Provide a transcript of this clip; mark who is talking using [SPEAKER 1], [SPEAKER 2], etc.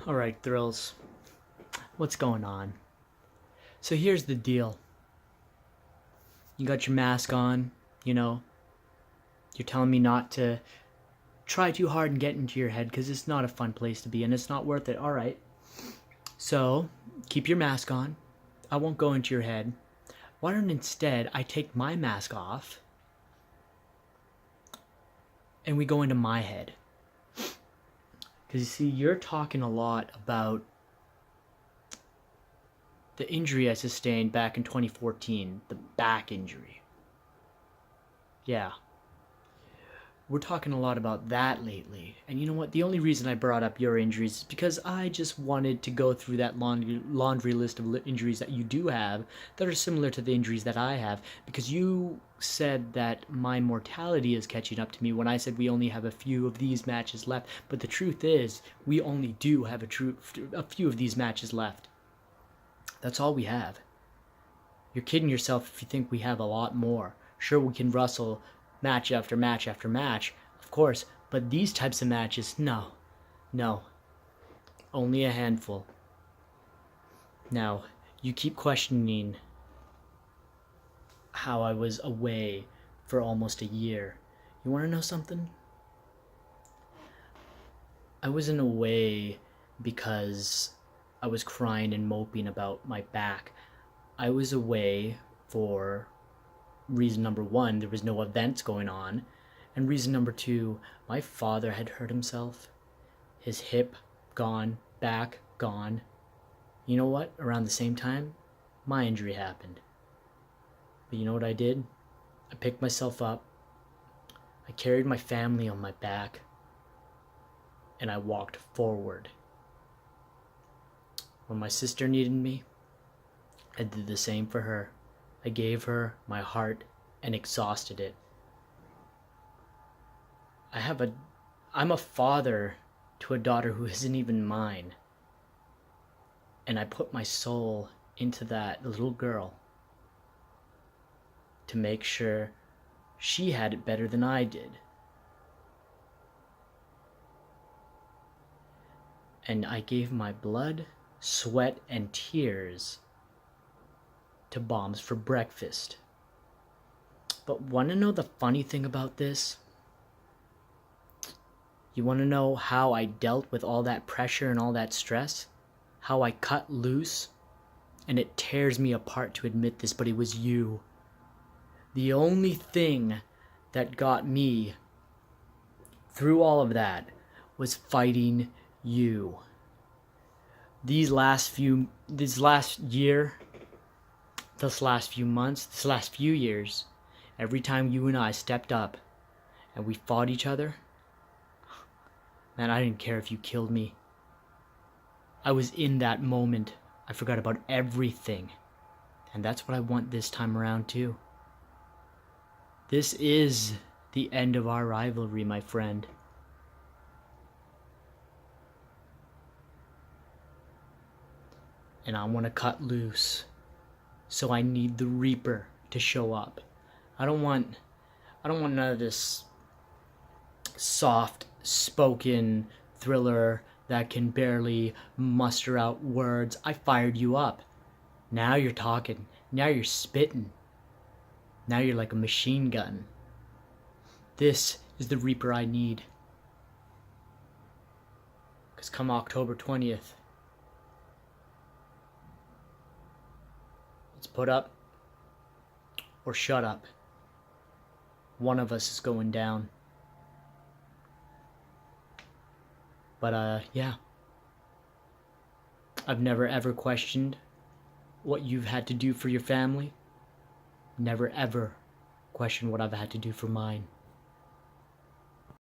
[SPEAKER 1] Alright, Thrills. What's going on? So here's the deal. You got your mask on, you're telling me not to try too hard and get into your head because it's not a fun place to be and it's not worth it. Alright. So, keep your mask on. I won't go into your head. Why don't instead I take my mask off and we go into my head? Because you see, you're talking a lot about the injury I sustained back in 2014, the back injury. Yeah. We're talking a lot about that lately. And you know what? The only reason I brought up your injuries is because I just wanted to go through that laundry list of injuries that you do have that are similar to the injuries that I have. Because you said that my mortality is catching up to me when I said we only have a few of these matches left. But the truth is, we only do have a few of these matches left. That's all we have. You're kidding yourself if you think we have a lot more. Sure, we can wrestle match after match after match, of course, but these types of matches, no. Only a handful. Now, you keep questioning how I was away for almost a year. You want to know something? I wasn't away because I was crying and moping about my back. I was away for reason number one, there was no events going on. And reason number two, my father had hurt himself. His hip gone, back gone. You know what? Around the same time, my injury happened. But you know what I did? I picked myself up. I carried my family on my back. And I walked forward. When my sister needed me, I did the same for her. I gave her my heart and exhausted it. I'm a father to a daughter who isn't even mine. And I put my soul into that little girl to make sure she had it better than I did. And I gave my blood, sweat, and tears to Bombs for breakfast. But want to know the funny thing about this? You want to know how I dealt with all that pressure and all that stress? How I cut loose? And it tears me apart to admit this, but it was you. The only thing that got me through all of that was fighting you. This last few months, this last few years, every time you and I stepped up and we fought each other, man, I didn't care if you killed me. I was in that moment. I forgot about everything. And that's what I want this time around too. This is the end of our rivalry, my friend. And I want to cut loose. So I need the Reaper to show up. I don't want none of this soft spoken thriller that can barely muster out words. I fired you up. Now you're talking. Now you're spitting. Now you're like a machine gun. This is the Reaper I need. Because come October 20th, it's put up or shut up. One of us is going down. But yeah. I've never ever questioned what you've had to do for your family. Never ever questioned what I've had to do for mine.